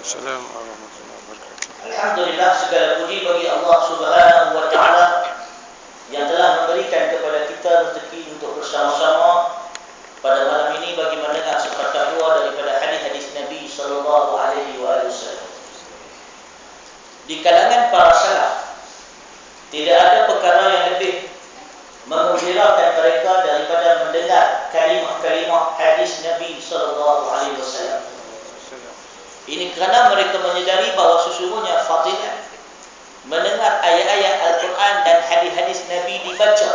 Assalamualaikum warahmatullahi wabarakatuh. Alhamdulillah, segala puji bagi Allah Subhanahu wa taala yang telah memberikan kepada kita rezeki untuk bersama-sama pada malam ini bagi mendengar sepatah dua daripada hadis-hadis Nabi sallallahu alaihi wasallam. Di kalangan para salaf tidak ada perkara yang lebih menggembirakan mereka daripada mendengar kalimah-kalimah hadis Nabi sallallahu alaihi wasallam. Ini kerana mereka menyadari bahawa sesungguhnya fadilah mendengar ayat-ayat Al-Quran dan hadis-hadis Nabi dibaca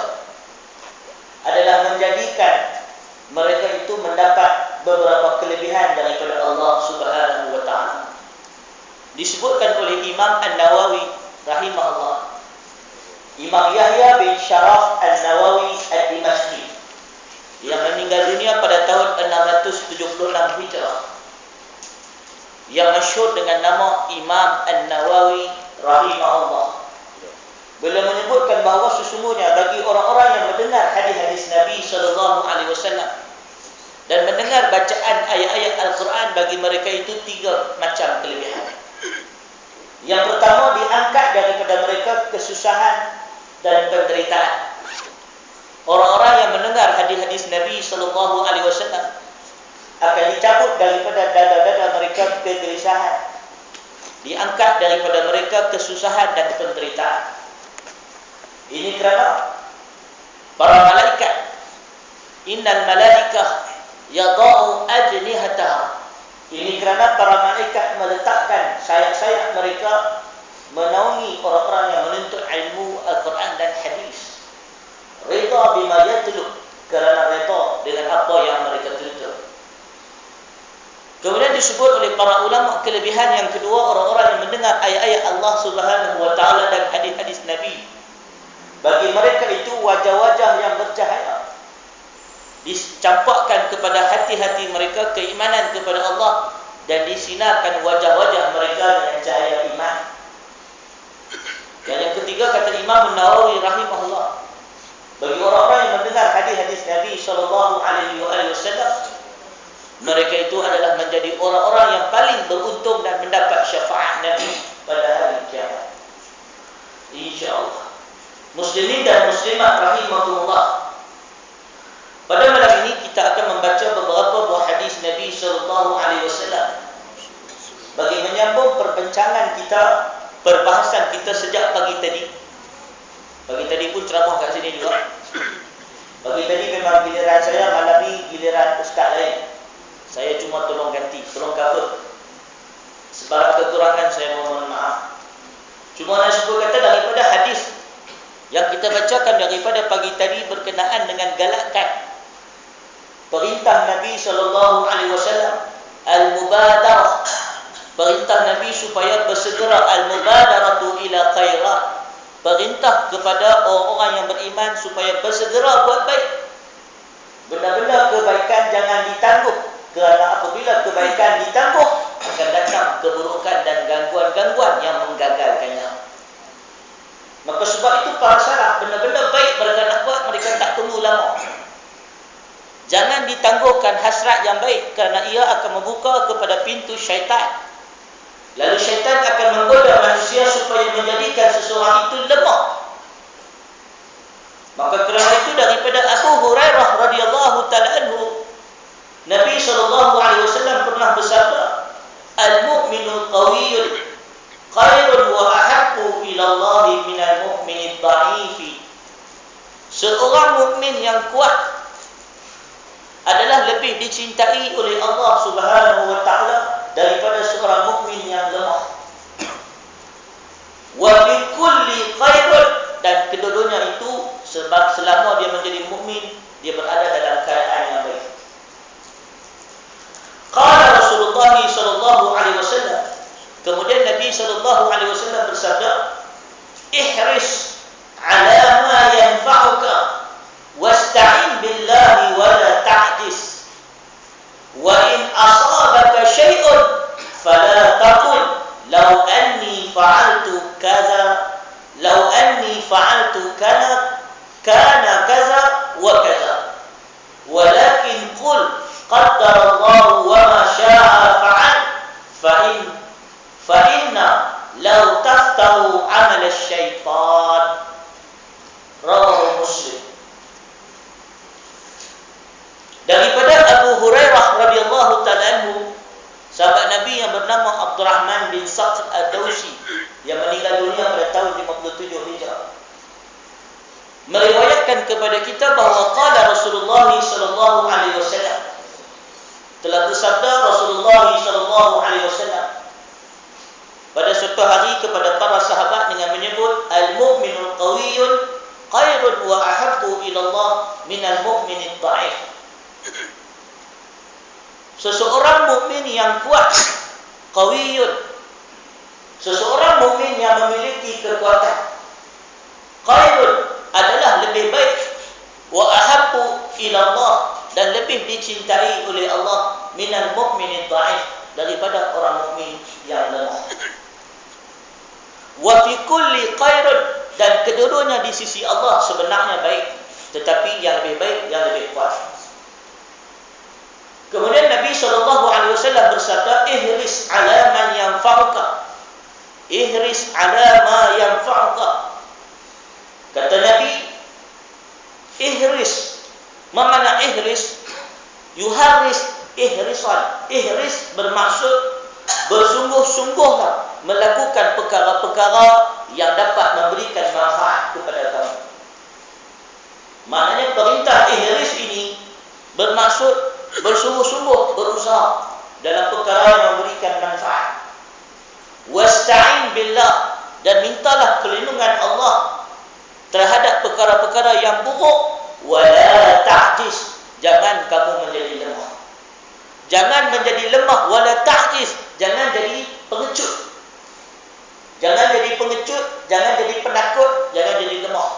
adalah menjadikan mereka itu mendapat beberapa kelebihan daripada Allah Subhanahu wa taala. Disebutkan oleh Imam An-Nawawi rahimahullah, Imam Yahya bin Sharaf An-Nawawi Ad-Dimashqi yang meninggal dunia pada tahun 676 Hijrah, yang masyhur dengan nama Imam An-Nawawi rahimahullah, beliau menyebutkan bahawa sesungguhnya bagi orang-orang yang mendengar hadis-hadis Nabi sallallahu alaihi wasallam dan mendengar bacaan ayat-ayat Al-Quran, bagi mereka itu tiga macam kelebihan. Yang pertama, diangkat daripada mereka kesusahan dan penderitaan. Orang-orang yang mendengar hadis-hadis Nabi sallallahu alaihi wasallam akan dicabut daripada dada-dada mereka kegelisahan, diangkat daripada mereka kesusahan dan penderitaan. Ini kerana para malaikat, innal malaikah yadau ajnihataha, ini kerana para malaikat meletakkan sayap-sayap mereka menaungi orang-orang yang menuntut ilmu Al-Quran dan hadis. Rida bima yatlub, kerana rida dengan apa yang mereka tuntut. Kemudian disebut oleh para ulama kelebihan yang kedua, orang-orang yang mendengar ayat-ayat Allah Subhanahu wa taala dan hadis-hadis Nabi, bagi mereka itu wajah-wajah yang bercahaya dicampakkan kepada hati-hati mereka keimanan kepada Allah, dan disinarkan wajah-wajah mereka dengan cahaya iman. Dan yang ketiga, kata Imam Nawawi rahimahullah, bagi orang-orang yang mendengar hadis-hadis Nabi sallallahu alaihi wasallam, mereka itu adalah menjadi orang-orang yang paling beruntung dan mendapat syafaat Nabi pada hari kiamat, insya-Allah. Muslimin dan muslimat rahimahullah, pada malam ini kita akan membaca beberapa buah hadis Nabi sallallahu alaihi wasallam bagi menyambung perbincangan kita, perbahasan kita sejak pagi tadi. Pagi tadi pun ceramah kat sini juga. Pagi tadi memang giliran saya, malam ni giliran ustaz lain. Saya cuma tolong ganti, tolong cover. Sebarang kekurangan saya mohon maaf. Cuma nak sebut kata daripada hadis yang kita bacakan daripada pagi tadi berkenaan dengan galakan perintah Nabi sallallahu alaihi wasallam al-mubadarah, perintah Nabi supaya bersegera, al-mubadaratu ila khairat, perintah kepada orang-orang yang beriman supaya bersegera buat baik. Benda-benda kebaikan jangan ditangguh, kerana apabila kebaikan ditangguh akan datang keburukan dan gangguan-gangguan yang menggagalkannya. Maka sebab itu para salaf, benda-benda baik mereka nak buat, mereka tak tunggu lama. Jangan ditangguhkan hasrat yang baik, kerana ia akan membuka kepada pintu syaitan. Lalu syaitan akan menggoda manusia supaya menjadikan seseorang itu lemah. Maka kerana itu daripada Abu Hurairah radhiyallahu taala anhu, Nabi sallallahu alaihi wasallam pernah bersabda, al-mu'minul qawiyyun khairun wa ahabbu ila Allah minal mu'minid dha'ifi. Seorang mukmin yang kuat adalah lebih dicintai oleh Allah Subhanahu wa taala daripada seorang mukmin yang lemah. Wa bi kulli khairun, dan kedua-duanya itu sebab selama dia menjadi mukmin, dia berada dalam keadaan yang baik. Qala Rasulullah sallallahu alaihi wasallam, kemudian Nabi sallallahu alaihi wasallam bersabda, ihris ala ma yanfa'uka wasta'in billahi wa la ta'jis, wa in asabaka syai'un fala taqul law anni fa'altu kaza, law anni fa'altu kana kaza wa kaza, walakin qul qaddara Allah wa ma syaa fa'al, fa in Nabi yang bernama Abdurrahman bin Sakhr Ad-Dawsi yang meninggal dunia pada tahun 57 Hijrah, meriwayatkan kepada kita bahawa qala Rasulullah sallallahu alaihi wasallam, telah bersabda Rasulullah sallallahu alaihi wasallam pada suatu hari kepada para sahabat dengan menyebut, al-mu'minul qawiyyun khairun wa ahabbu ila Allah minal mu'minid dha'if. Seseorang mukmin yang kuat, qawiyyun, seseorang mukmin yang memiliki kekuatan, khairun, adalah lebih baik, wa ahabbu ila Allah, dan lebih dicintai oleh Allah, minal mu'minid dha'if, daripada orang mukmin yang lemah. Wa fi kulli khairun, dan kedua-duanya di sisi Allah sebenarnya baik, tetapi yang lebih baik, yang lebih kuat. Kemudian Nabi SAW bersabda, ihris ala man yanfa'uka, ihris ala ma yanfa'uka. Kata Nabi, ihris, mana ihris? Yuharis ihrisan. Ihris bermaksud bersungguh-sungguhlah melakukan perkara-perkara yang dapat memberikan manfaat kepada kamu. Maknanya perintah ihris ini bermaksud bersungguh-sungguh berusaha dalam perkara yang memberikan manfaat. Wasta'in billah, dan mintalah perlindungan Allah terhadap perkara-perkara yang buruk. Wala ta'jiz, jangan kamu menjadi lemah. Jangan menjadi lemah. Wala ta'jiz, jangan jadi pengecut. Jangan jadi pengecut, jangan jadi penakut, jangan jadi lemah.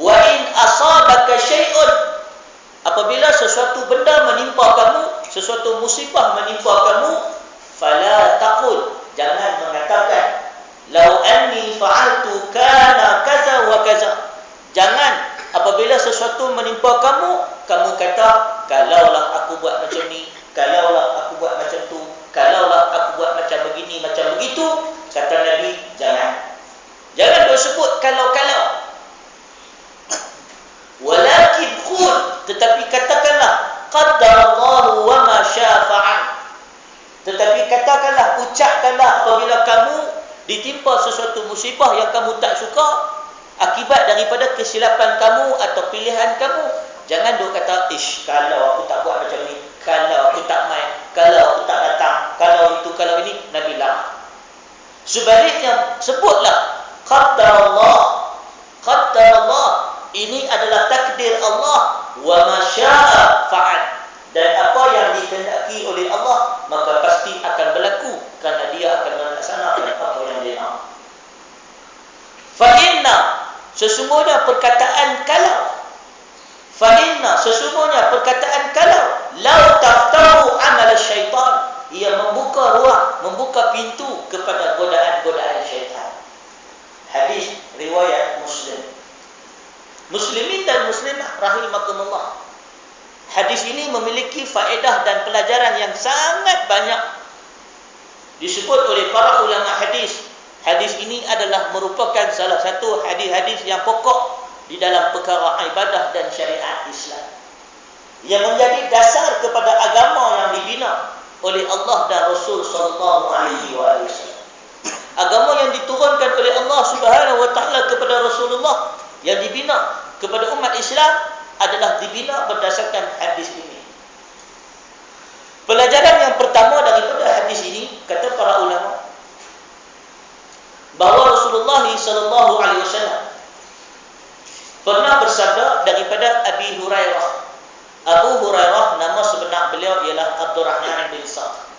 Wa in asabaka syai'un, apabila sesuatu benda menimpa kamu, sesuatu musibah menimpa kamu, fala taqul, jangan mengatakan lau anni fa'altu kana kaza wa kaza. Jangan apabila sesuatu menimpa kamu, kamu kata kalaulah aku buat macam ni, kalaulah aku buat macam tu, kalaulah aku buat macam begini, macam begitu. Kata Nabi, jangan. Jangan disebut kalau-kalau. Walakin qul, tetapi katakanlah qaddarallahu wa ma syaa fa'al. Tetapi katakanlah, ucapkanlah apabila kamu ditimpa sesuatu musibah yang kamu tak suka akibat daripada kesilapan kamu atau pilihan kamu, jangan duk kata, ish, kalau aku tak buat macam ni, kalau aku tak main, kalau aku tak datang, kalau itu, kalau ini. Nabi larang. Sebaliknya, sebutlah qaddarallah, qaddarallah, ini adalah takdir Allah, wa ma syaa fa'al, dan apa yang dikehendaki oleh Allah maka pasti akan berlaku, kerana dia akan melaksanakan apa yang dia mahu. Fa inna, sesungguhnya perkataan kalau, fa inna, sesungguhnya perkataan kalau, lau taftahu amal syaitan, ia membuka ruang, membuka pintu kepada godaan-godaan syaitan. Hadis riwayat Muslim. Muslimin dan muslimah rahimakumullah, hadis ini memiliki faedah dan pelajaran yang sangat banyak. Disebut oleh para ulama hadis, hadis ini adalah merupakan salah satu hadis-hadis yang pokok di dalam perkara ibadah dan syariat Islam, yang menjadi dasar kepada agama yang dibina oleh Allah dan Rasul sallallahu alaihi wasallam. Agama yang diturunkan oleh Allah Subhanahu wa taala kepada Rasulullah, yang dibina kepada umat Islam, adalah dibina berdasarkan hadis ini. Pelajaran yang pertama daripada hadis ini, kata para ulama, bahawa Rasulullah sallallahu alaihi wasallam pernah bersabda daripada Abi Hurairah. Abu Hurairah, nama sebenar beliau ialah Abdurrahman bin Sakhr.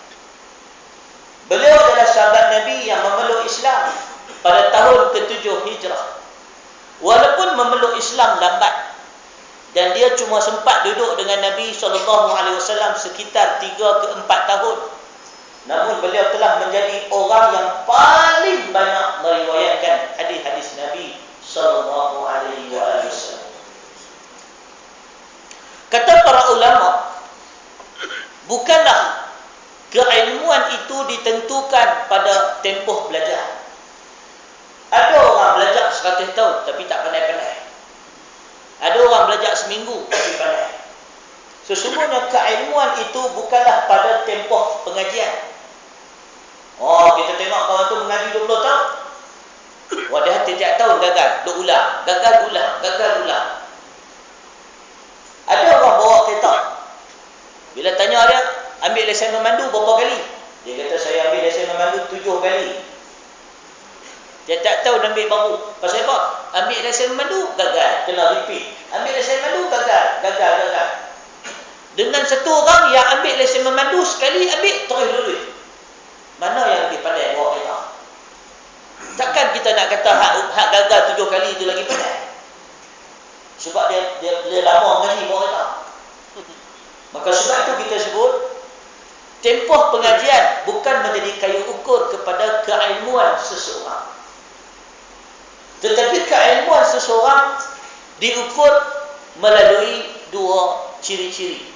Beliau adalah sahabat Nabi yang memeluk Islam pada tahun ke-7 Hijrah. Walaupun memeluk Islam lambat, dan dia cuma sempat duduk dengan Nabi SAW sekitar 3 ke 4 tahun, namun beliau telah menjadi orang yang paling banyak meriwayatkan hadis-hadis Nabi SAW. Kata para ulama, bukanlah keilmuan itu ditentukan pada tempoh belajar. Ada orang belajar 100 tahun tapi tak pandai-pandai. Ada orang belajar seminggu tapi pandai. Sesungguhnya keilmuan itu bukanlah pada tempoh pengajian, mengaji 20 tahun. Wadah tiap tahun gagal, duk ulang. Ada orang bawa kereta. Bila tanya dia, ambil lesen memandu berapa kali? Dia kata, saya ambil lesen memandu 7 kali. Dia tak tahu nak ambil baru. Pasal apa? Ambil lesen memandu, gagal. Kena repeat. Ambil lesen memandu, gagal. Dengan satu orang yang ambil lesen memandu, sekali ambil, terus lulus. Mana yang lebih pandai bawa kereta? Takkan kita nak kata hak gagal 7 kali itu lagi pandai? Sebab dia lama mengaji bawa kereta. Maka sebab itu kita sebut, tempoh pengajian bukan menjadi kayu ukur kepada keilmuan seseorang. Tetapi keilmuan seseorang diukur melalui 2 ciri-ciri.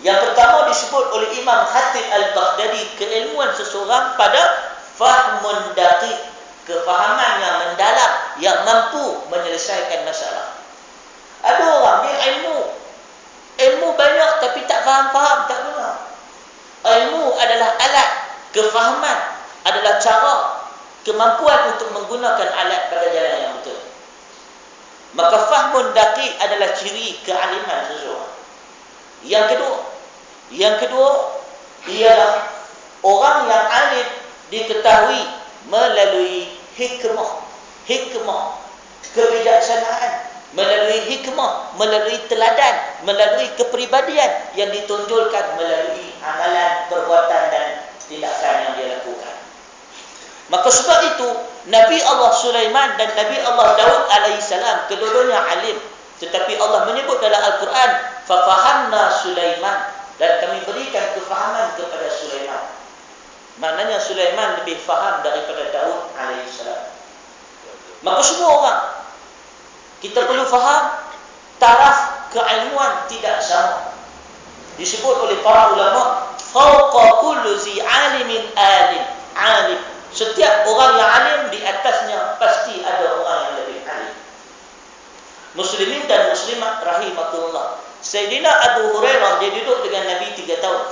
Yang pertama disebut oleh Imam Khatib Al-Baghdadi, keilmuan seseorang pada fahmun daqiq, kefahaman yang mendalam, yang mampu menyelesaikan masalah. Ada orang dia ilmu banyak tapi tak faham-faham, tak guna. Ilmu adalah alat, kefahaman adalah cara, kemampuan untuk menggunakan alat pada jalan yang betul. Maka fahmun daqiq adalah ciri kealiman seseorang. Yang kedua ialah orang yang alim diketahui melalui hikmah, kebijaksanaan, melalui hikmah, melalui teladan, melalui kepribadian yang ditonjolkan melalui amalan, perbuatan dan tindakan yang dia lakukan. Maka sebab itu Nabi Allah Sulaiman dan Nabi Allah Daud alaihissalam kedua-duanya alim, tetapi Allah menyebut dalam Al-Quran, fafahamna Sulaiman, dan kami berikan kefahaman kepada Sulaiman. Maknanya Sulaiman lebih faham daripada Daud alaihissalam. Maka semua orang kita perlu faham taraf keilmuan tidak sama. Disebut oleh para ulama, fawqa kulli zi alimin alim. Setiap orang yang alim di atasnya pasti ada orang yang lebih alim. Muslimin dan muslimat rahimakumullah. Sayyidina Abu Hurairah dia duduk dengan Nabi 3 tahun.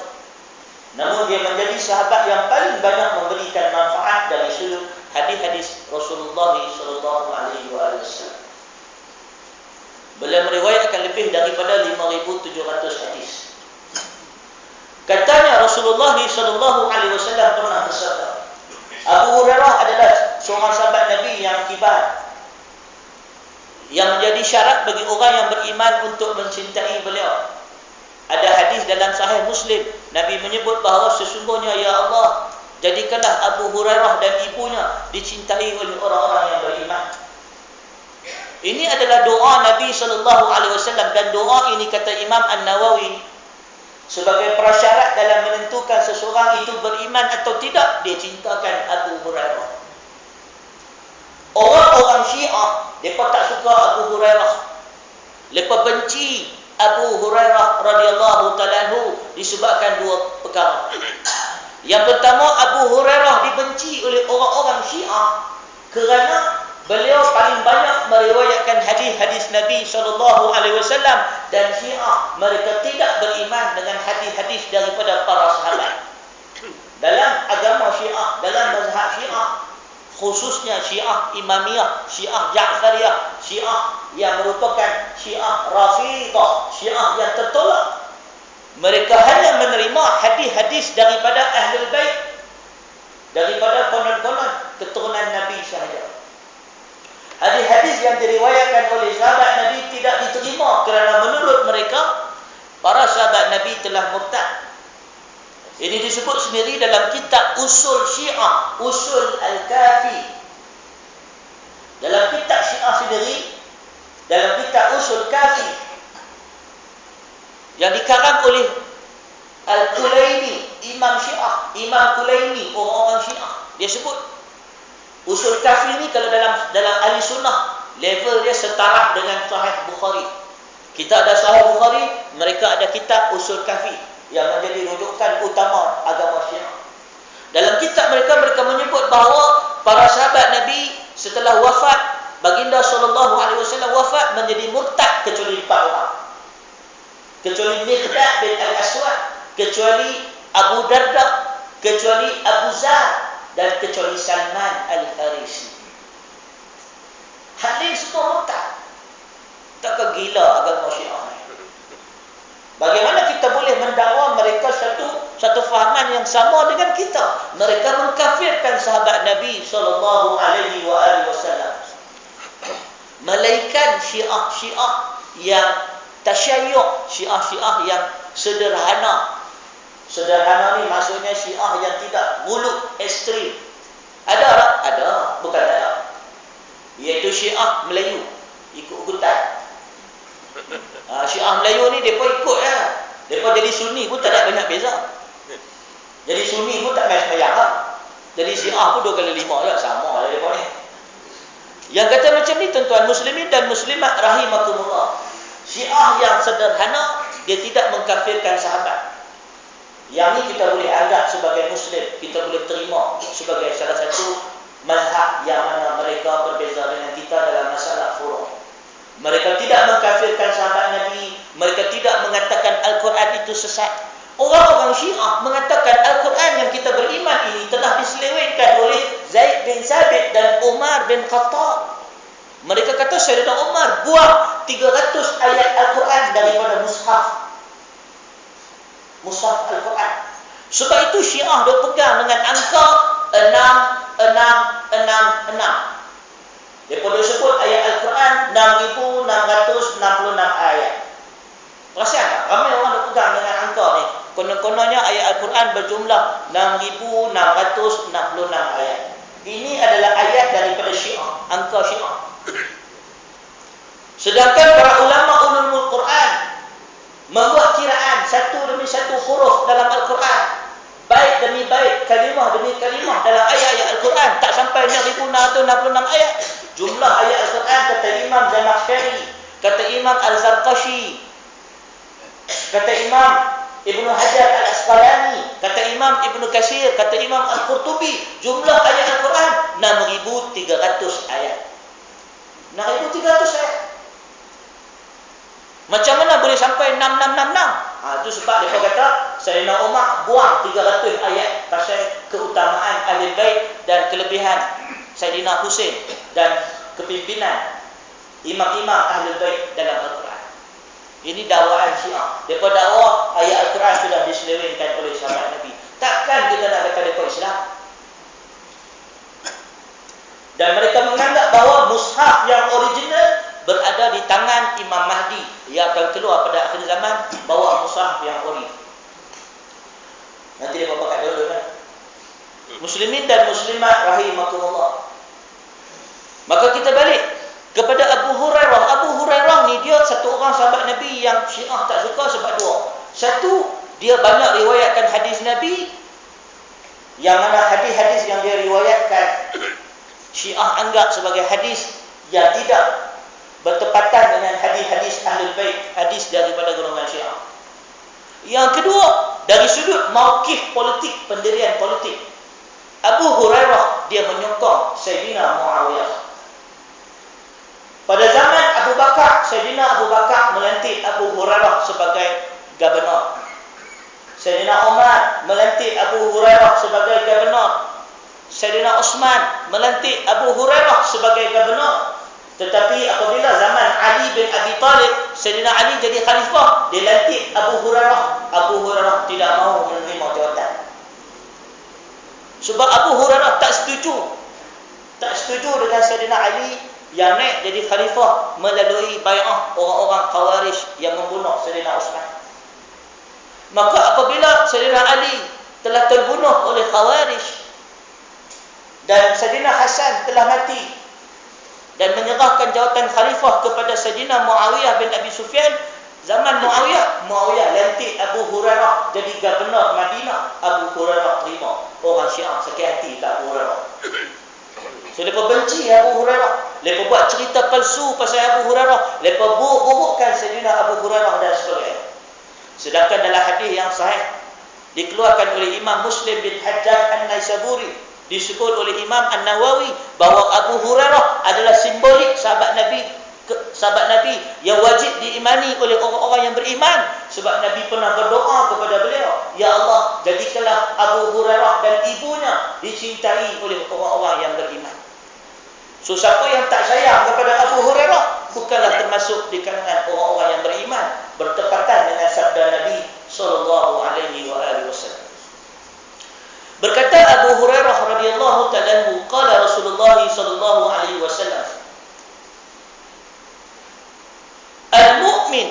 Namun dia menjadi sahabat yang paling banyak memberikan manfaat dari sudut hadis-hadis Rasulullah sallallahu alaihi wasallam. Beliau meriwayatkan lebih daripada 5,700 hadis. Katanya Rasulullah sallallahu alaihi wasallam pernah bersabda, Abu Hurairah adalah seorang sahabat Nabi yang kibar, yang menjadi syarat bagi orang yang beriman untuk mencintai beliau. Ada hadis dalam Sahih Muslim, Nabi menyebut bahawa sesungguhnya ya Allah, jadikanlah Abu Hurairah dan ibunya dicintai oleh orang-orang yang beriman. Ini adalah doa Nabi SAW, dan doa ini kata Imam An-Nawawi sebagai prasyarat dalam menentukan seseorang itu beriman atau tidak, dia cintakan Abu Hurairah. Orang-orang Syiah, mereka tak suka Abu Hurairah. Mereka benci Abu Hurairah radhiyallahu ta'ala anhu disebabkan 2 perkara. Yang pertama, Abu Hurairah dibenci oleh orang-orang Syiah kerana beliau paling banyak meriwayatkan hadis-hadis Nabi SAW, dan Syiah mereka tidak beriman dengan hadis-hadis daripada para sahabat. Dalam agama Syiah, dalam mazhab Syiah, khususnya Syiah Imamiyah, Syiah Ja'fariyah, Syiah yang merupakan Syiah Rafidah, Syiah yang tertolak, mereka hanya menerima hadis-hadis daripada Ahlul Bait, daripada konon-konon keturunan Nabi sahaja. Hadis-hadis yang diriwayatkan oleh sahabat Nabi tidak diterima kerana menurut mereka para sahabat Nabi telah murtad. Ini disebut sendiri dalam kitab Usul Syiah, Usul Al-Kafi. Dalam kitab Syiah sendiri, dalam kitab Usul Kafi yang dikarang oleh Al-Kulaini, Imam Syiah, Imam Kulaini, orang-orang Syiah, dia sebut Usul Kafi ni kalau dalam ahli sunnah, level dia setara dengan Sahih Bukhari. Kita ada Sahih Bukhari, mereka ada kitab Usul Kafi yang menjadi rujukan utama agama Syiah. Dalam kitab mereka menyebut bahawa para sahabat Nabi setelah wafat, baginda SAW wafat menjadi murtad kecuali 4 orang. Kecuali Miqdad bin Al-Aswad, kecuali Abu Darda, kecuali Abu Zar, dan kecuali Salman Al-Farisi. Hal lain semua murtad. Tak gila agama Syiah ni. Bagaimana kita boleh mendakwa mereka satu fahaman yang sama dengan kita? Mereka mengkafirkan sahabat Nabi SAW. Malaikat Syiah yang tasyayyu', Syiah yang sederhana. Sederhana ni maksudnya Syiah yang tidak muluk ekstrim. Ada tak? Ada, bukan tak ada. Iaitu Syiah Melayu, ikut-ikutan. Syiah Melayu ni mereka ikut ya. Mereka jadi Sunni pun tak ada banyak beza. Jadi Sunni pun tak main sembahyang lah. Jadi Syiah pun 2 kali 5 lah, sama lah mereka ni. Yang kata macam ni tuan-tuan muslimin dan muslimat rahimakumullah. Syiah yang sederhana, dia tidak mengkafirkan sahabat. Yang ni kita boleh anggap sebagai muslim, kita boleh terima sebagai salah satu mazhab yang mana mereka berbeza dengan kita dalam masalah furu'. Mereka tidak mengkafirkan sahabat Nabi, mereka tidak mengatakan Al-Quran itu sesat. Orang-orang Syiah mengatakan Al-Quran yang kita beriman ini telah diselewengkan oleh Zaid bin Sabit dan Umar bin Khattab. Mereka kata Sayyidina Umar buang 300 ayat Al-Quran daripada mushaf. Mushaf Al-Quran. Sebab itu Syiah dia pegang dengan angka 666. Mereka sebut ayat Al-Quran 6,666 ayat. Perasan tak? Ramai orang dah pegang dengan angka ni. Konon-kononnya ayat Al-Quran berjumlah 6,666 ayat. Ini adalah ayat daripada Syiah, angka Syiah. Sedangkan para ulama ulumul Quran membuat kiraan satu demi satu huruf dalam Al-Quran, bait demi bait, kalimah demi kalimah dalam ayat-ayat Al-Quran, tak sampai 6,666 ayat. Jumlah ayat Al-Quran kata Imam Zamakhsyari, kata Imam Al-Zarqashi, kata Imam Ibn Hajar Al-Asqalani, kata Imam Ibn Katsir, kata Imam Al-Qurtubi, jumlah ayat Al-Quran 6,300 ayat. 6,300 ayat. Macam mana boleh sampai 6,666? Itu sebab mereka kata Sayyidina Umar buang 300 ayat pasal keutamaan Ahlul Bait dan kelebihan Sayyidina Husain dan kepimpinan imam-imam Ahlul Bait dalam Al-Quran. Ini dakwaan Syiah. Mereka dakwa ayat Al-Quran sudah diselewengkan oleh sahabat Nabi. Takkan kita nak kata mereka Islam? Dan mereka menganggap bahawa mushaf yang original berada di tangan Imam Mahdi yang akan keluar pada akhir zaman, bawa mushaf yang ori. Nanti dia pakai dulu kan. Muslimin dan muslimat rahimakumullah. Maka kita balik kepada Abu Hurairah. Abu Hurairah ni dia satu orang sahabat Nabi yang Syiah tak suka sebab dua. Satu, dia banyak riwayatkan hadis Nabi, yang mana hadis-hadis yang dia riwayatkan Syiah anggap sebagai hadis yang tidak bertepatan dengan hadis-hadis Ahlul Bait, hadis daripada golongan Syiah. Yang kedua, dari sudut mauqif politik, pendirian politik, Abu Hurairah dia menyokong Sayyidina Muawiyah. Pada zaman Abu Bakar, Sayyidina Abu Bakar melantik Abu Hurairah sebagai gubernur. Sayyidina Umar melantik Abu Hurairah sebagai gubernur. Sayyidina Uthman melantik Abu Hurairah sebagai gubernur. Tetapi apabila zaman Ali bin Abi Talib, Sayyidina Ali jadi khalifah, dia lantik Abu Hurairah. Abu Hurairah tidak mahu menerima jawatan. Sebab Abu Hurairah tak setuju dengan Sayyidina Ali yang naik jadi khalifah melalui bai'ah orang-orang Khawarij yang membunuh Sayyidina Uthman. Maka apabila Sayyidina Ali telah terbunuh oleh Khawarij dan Sayyidina Hasan telah mati dan menyerahkan jawatan khalifah kepada Sayyidina Muawiyah bin Abi Sufyan, zaman Muawiyah lantik Abu Hurairah jadi gubernur Madinah. Abu Hurairah terima. Orang Syiah sakit hati tak Abu Hurairah. So mereka benci Abu Hurairah. Mereka buat cerita palsu pasal Abu Hurairah. Mereka buruk-burukkan Sayyidina Abu Hurairah dan sebagainya. Sedangkan dalam hadis yang sahih dikeluarkan oleh Imam Muslim bin Hajjaj An-Naisaburi, disebut oleh Imam An-Nawawi bahawa Abu Hurairah adalah simbolik sahabat Nabi yang wajib diimani oleh orang-orang yang beriman. Sebab Nabi pernah berdoa kepada beliau, ya Allah, jadikanlah Abu Hurairah dan ibunya dicintai oleh orang-orang yang beriman. So siapa yang tak sayang kepada Abu Hurairah bukanlah termasuk di kalangan orang-orang yang beriman, bertepatan dengan sabda Nabi sallallahu alaihi wasallam. Berkata Abu Hurairah radhiyallahu ta'ala anhu, qala Rasulullah sallallahu alaihi wasallam, al-mu'min,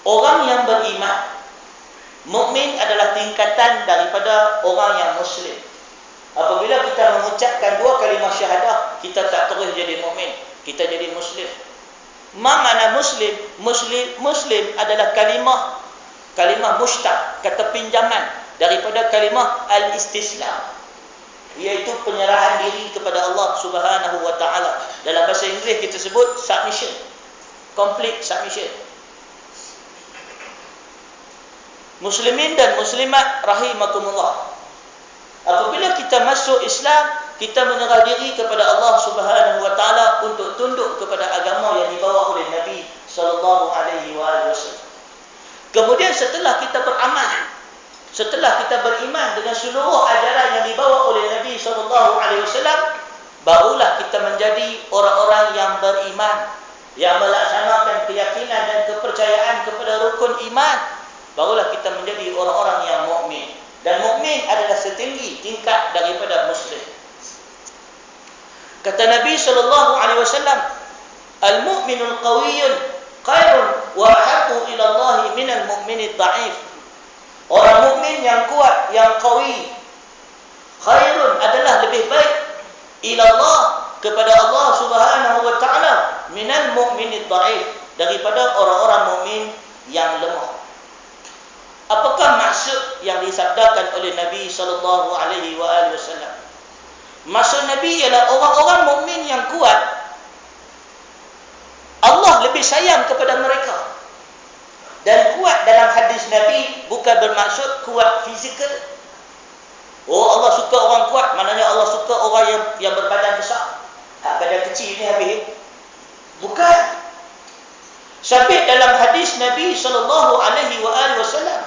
orang yang beriman. Mukmin adalah tingkatan daripada orang yang muslim. Apabila kita mengucapkan dua kalimah syahadah, kita tak terus jadi mukmin, kita jadi muslim. Makna muslim? Muslim adalah kalimah mushtaq, kata pinjaman daripada kalimah al-istislam, iaitu penyerahan diri kepada Allah Subhanahu wa taala. Dalam bahasa Inggeris kita sebut submission, complete submission. Muslimin dan muslimat rahimakumullah, apabila kita masuk Islam, kita menyerah diri kepada Allah Subhanahu wa taala untuk tunduk kepada agama yang dibawa oleh Nabi sallallahu alaihi wasallam. Kemudian setelah kita beramal, setelah kita beriman dengan seluruh ajaran yang dibawa oleh Nabi sallallahu alaihi wasallam, barulah kita menjadi orang-orang yang beriman, yang melaksanakan keyakinan dan kepercayaan kepada rukun iman. Barulah kita menjadi orang-orang yang mukmin. Dan mukmin adalah setinggi tingkat daripada muslim. Kata Nabi sallallahu alaihi wasallam, al-mu'minul qawiyyun khairun wa ahabbu ila Allah minal mu'minid dha'if. Orang mukmin yang kuat, yang qawi, khairun adalah lebih baik ila Allah, kepada Allah Subhanahu wa taala, minal mu'minid dha'if, daripada orang-orang mukmin yang lemah. Apakah maksud yang disabdakan oleh Nabi sallallahu alaihi wasallam? Maksud Nabi ialah orang-orang mukmin yang kuat, Allah lebih sayang kepada mereka. Dan kuat dalam hadis Nabi bukan bermaksud kuat fizikal. Oh, Allah suka orang kuat, maknanya Allah suka orang yang berbadan besar. Badan kecil ni habis. Bukan. Sabit dalam hadis Nabi sallallahu alaihi wasallam,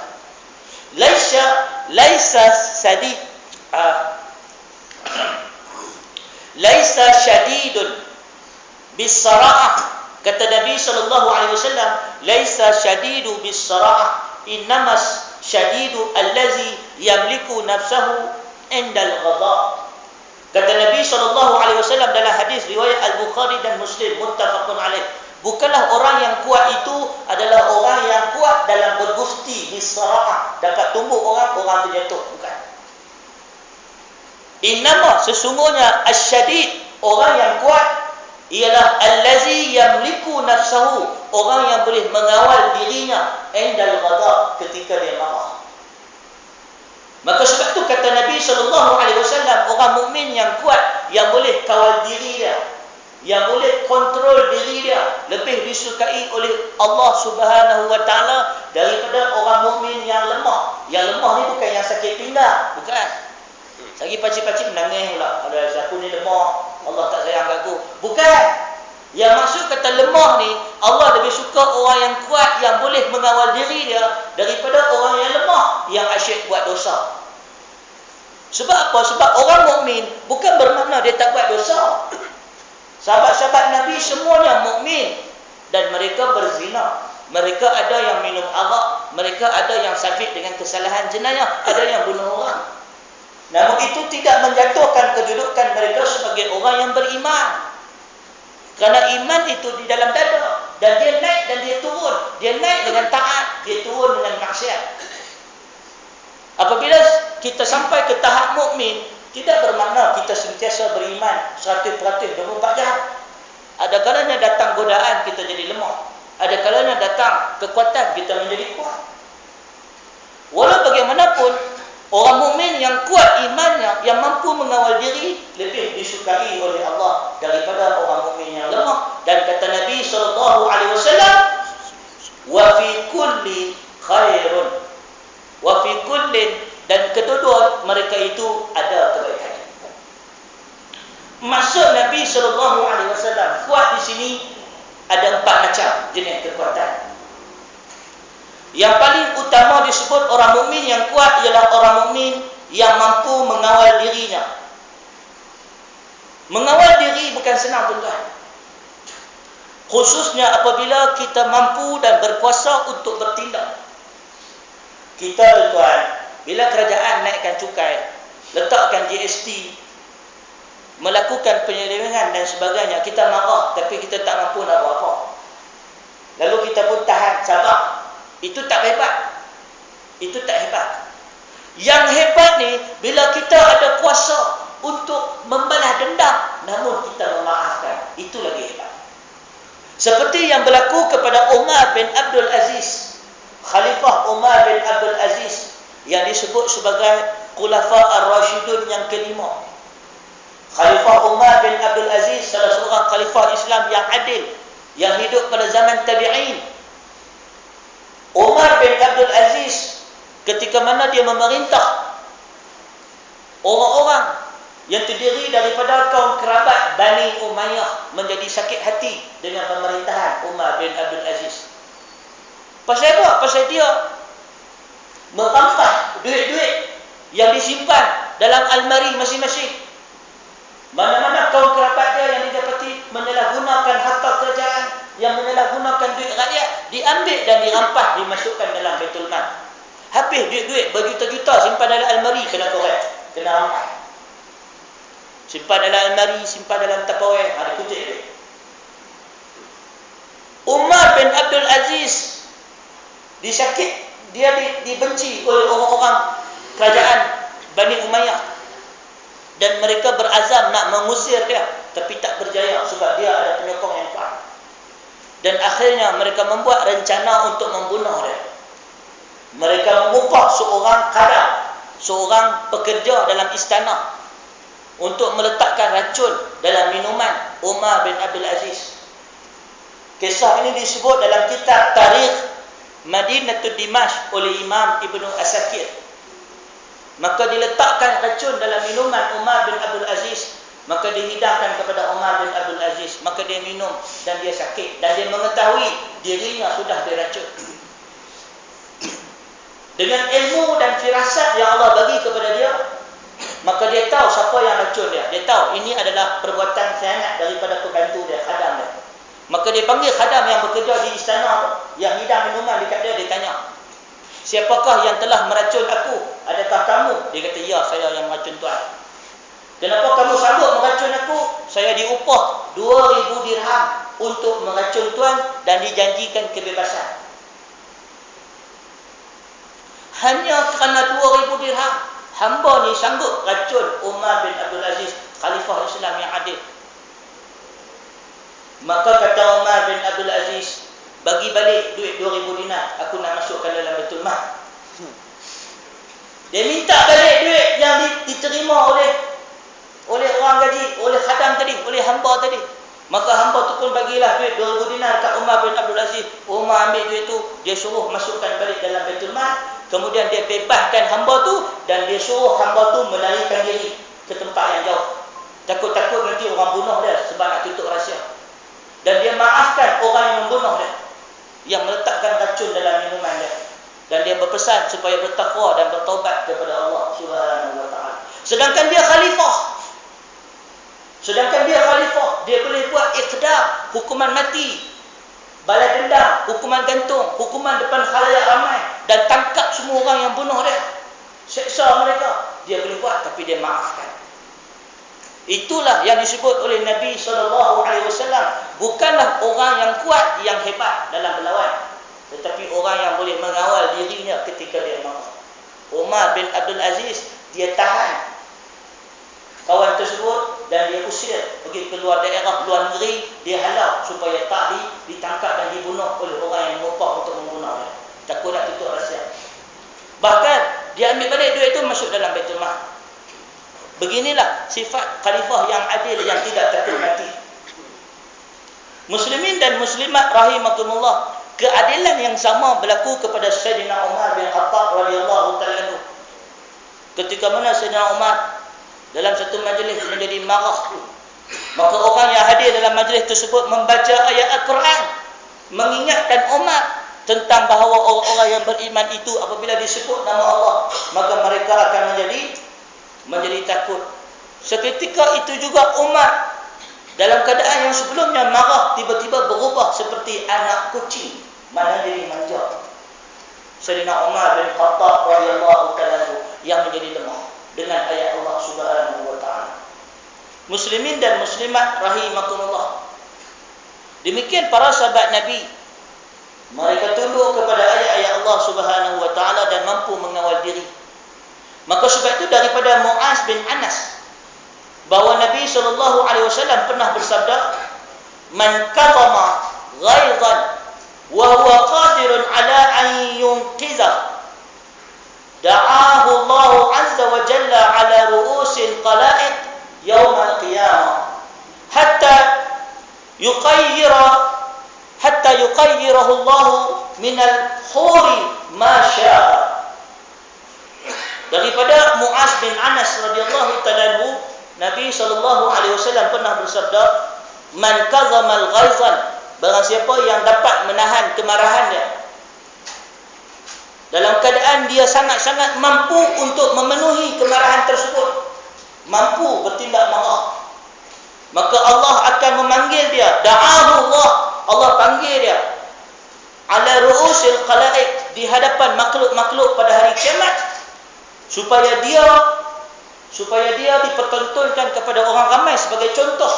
laisa syadidun bis-sara'ah. Kata Nabi sallallahu alaihi wasallam, laisa syadidu bis-sara'ah, innamas syadidu allazi yamliku nafsahu indal ghadab. Kata Nabi sallallahu alaihi wasallam dalam hadis riwayat Al-Bukhari dan Muslim muttafaqun alaih, bukanlah orang yang kuat itu adalah orang yang kuat dalam bergusti bis-sara'ah, dapat tumbuk orang terjatuh, bukan. Innama, sesungguhnya, asyadid, orang yang kuat, ialah allazi yamliku nafsahu, orang yang boleh mengawal dirinya indal ghadab, ketika dia marah. Maka sebab itu kata Nabi SAW, orang mukmin yang kuat, yang boleh kawal diri dia, yang boleh kontrol diri dia, lebih disukai oleh Allah Subhanahu wa taala daripada orang mukmin yang lemah. Yang lemah ni bukan yang sakit pinggang, bukan. Lagi pacik-pacik menangis pula, ada aku ni lemah, Allah tak sayang aku. Bukan. Yang maksud kata lemah ni, Allah lebih suka orang yang kuat, yang boleh mengawal diri dia, daripada orang yang lemah, yang asyik buat dosa. Sebab apa? Sebab orang mukmin bukan bermakna dia tak buat dosa. Sahabat-sahabat Nabi semuanya mukmin, dan mereka berzina. Mereka ada yang minum arak, mereka ada yang sabit dengan kesalahan jenayah, ada yang bunuh orang. Namun itu tidak menjatuhkan kedudukan mereka sebagai orang yang beriman. Kerana iman itu di dalam dada, dan dia naik dan dia turun. Dia naik dengan taat, dia turun dengan maksiat. Apabila kita sampai ke tahap mukmin, tidak bermakna kita sentiasa beriman 100% 24 jam. Ada kalanya datang godaan, kita jadi lemah. Ada kalanya datang kekuatan, kita menjadi kuat. Walau bagaimanapun, orang mukmin yang kuat imannya, yang mampu mengawal diri, lebih disukai oleh Allah daripada orang mukmin yang lemah. Dan kata Nabi SAW, wa fi kulli khairun, wa fi kullin, dan kedua-dua mereka itu ada kebaikan. Maksud Nabi SAW kuat di sini ada 4 macam jenis kekuatan. Yang paling utama disebut orang mukmin yang kuat ialah orang mukmin yang mampu mengawal dirinya. Mengawal diri bukan senang, tuan-tuan. Khususnya apabila kita mampu dan berkuasa untuk bertindak. Kita, tuan-tuan, bila kerajaan naikkan cukai, letakkan GST, melakukan penyelewengan dan sebagainya, kita marah, tapi kita tak mampu nak buat apa. Lalu kita pun tahan, sabar. Itu tak hebat. Itu tak hebat. Yang hebat ni, bila kita ada kuasa untuk membalas dendam, namun kita memaafkan. Itu lagi hebat. Seperti yang berlaku kepada Umar bin Abdul Aziz, Khalifah Umar bin Abdul Aziz, yang disebut sebagai Khulafa Ar-Rashidun yang kelima. Khalifah Umar bin Abdul Aziz, salah seorang khalifah Islam yang adil, yang hidup pada zaman tabi'in. Umar bin Abdul Aziz, ketika mana dia memerintah orang-orang yang terdiri daripada kaum kerabat Bani Umayyah menjadi sakit hati dengan pemerintahan Umar bin Abdul Aziz. Pasal apa? Pasal dia merampas duit-duit yang disimpan dalam almari masing-masing. Mana-mana kaum kerabat dia yang didapati menyalahgunakan harta kerajaan, yang menyalahgunakan duit rakyat, diambil dan dirampas, dimasukkan dalam Baitul Mal. Habis duit-duit berjuta-juta simpan dalam almari, kena korek, kena rampas. Simpan dalam almari, simpan dalam Tupperware, ada kutip dia. Umar bin Abdul Aziz dibenci oleh orang-orang kerajaan Bani Umayyah, dan mereka berazam nak mengusir dia, tapi tak berjaya sebab dia ada penyokong yang kuat. Dan akhirnya mereka membuat rencana untuk membunuh dia. Mereka mengupah seorang kadang, seorang pekerja dalam istana, untuk meletakkan racun dalam minuman Umar bin Abdul Aziz. Kisah ini disebut dalam kitab Tarikh Madinatul Dimashq oleh Imam Ibnu Asakir. Maka diletakkan racun dalam minuman Umar bin Abdul Aziz, maka dihidangkan kepada Umar bin Abdul Aziz, maka dia minum dan dia sakit, dan dia mengetahui dirinya sudah diracun. Dengan ilmu dan firasat yang Allah bagi kepada dia, maka dia tahu siapa yang racun dia. Dia tahu ini adalah perbuatan khianat daripada pembantu dia, khadam dia. Maka dia panggil khadam yang bekerja di istana, yang hidang minuman dekat dia, dia tanya, siapakah yang telah meracun aku? Adakah kamu? Dia kata, ya, saya yang meracun tuan. Kenapa kamu sanggup meracun aku? Saya diupah 2,000 dirham untuk meracun tuan dan dijanjikan kebebasan. Hanya kerana 2,000 dirham, hamba ni sanggup racun Umar bin Abdul Aziz, Khalifah Islam yang adil. Maka kata Umar bin Abdul Aziz, bagi balik duit 2,000 dinar, aku nak masukkan dalam Baitul Mal. Dia minta balik duit yang diterima oleh orang gaji, oleh khadam tadi, oleh hamba tadi. Maka hamba tu pun bagilah duit 2,000 dinar kat Umar bin Abdul Aziz. Umar ambil duit tu, dia suruh masukkan balik dalam Baitul Mal. Kemudian dia bebaskan hamba tu, dan dia suruh hamba tu melarikan diri ke tempat yang jauh. Takut-takut nanti orang bunuh dia sebab nak tutup rahsia. Dan dia maafkan orang yang membunuh dia, yang meletakkan racun dalam minuman dia. Dan dia berpesan supaya bertakwa dan bertaubat kepada Allah Subhanahu wa taala. Sedangkan dia khalifah. Dia boleh buat iqdam, hukuman mati, balas dendam, hukuman gantung, hukuman depan khalayak ramai, dan tangkap semua orang yang bunuh dia, seksa mereka. Dia boleh buat, tapi dia maafkan. Itulah yang disebut oleh Nabi SAW. Bukanlah orang yang kuat, yang hebat dalam berlawan, tetapi orang yang boleh mengawal dirinya ketika dia marah. Umar bin Abdul Aziz, dia tahan kawan tersebut dan dia usir pergi keluar daerah, luar negeri. Dia halau supaya tak ditangkap dan dibunuh oleh orang yang mengupah untuk membunuh dia. Takut nak tutup rahsia. Bahkan dia ambil balik duit itu, masuk dalam Baitul Mal. Beginilah sifat khalifah yang adil, yang tidak takut mati. Muslimin dan muslimat rahimakumullah, keadilan yang sama berlaku kepada Sayyidina Umar bin Khattab radhiyallahu ta'ala anhu. Ketika mana Sayyidina Umar dalam satu majlis menjadi marah, maka orang yang hadir dalam majlis tersebut membaca ayat Al-Quran, mengingatkan Umar tentang bahawa orang-orang yang beriman itu apabila disebut nama Allah, maka mereka akan menjadi takut. Seketika itu juga Umar dalam keadaan yang sebelumnya marah tiba-tiba berubah seperti anak kucing, mana jadi manja. Sayyidina Umar bin Khattab radhiyallahu ta'ala yang menjadi lemah dengan ayat Allah Subhanahu wa taala. Muslimin dan muslimat rahimakumullah. Demikian para sahabat Nabi, mereka tunduk kepada ayat-ayat Allah Subhanahu wa taala dan mampu mengawal diri. Maka sebab itu daripada Muaz bin Anas bahawa Nabi SAW pernah bersabda, "Man kadhama ghaidhan wa huwa qadirun ala an yunqiza da'ahu Allah azza wa jalla ala ru'usil qala'id yawm al-qiyamah hatta yuqayyirahu Allah min al-huri ma syaa." Daripada Muaz bin Anas radhiyallahu ta'ala, Nabi SAW pernah bersabda, "Man kadhamal ghaizan," barang siapa yang dapat menahan kemarahan dia dalam keadaan dia sangat-sangat mampu untuk memenuhi kemarahan tersebut, mampu bertindak marah, maka Allah akan memanggil dia, da'ahu Allah panggil dia ala ru'usil qala'id, di hadapan makhluk-makhluk pada hari kiamat, supaya dia dipertontonkan kepada orang ramai sebagai contoh,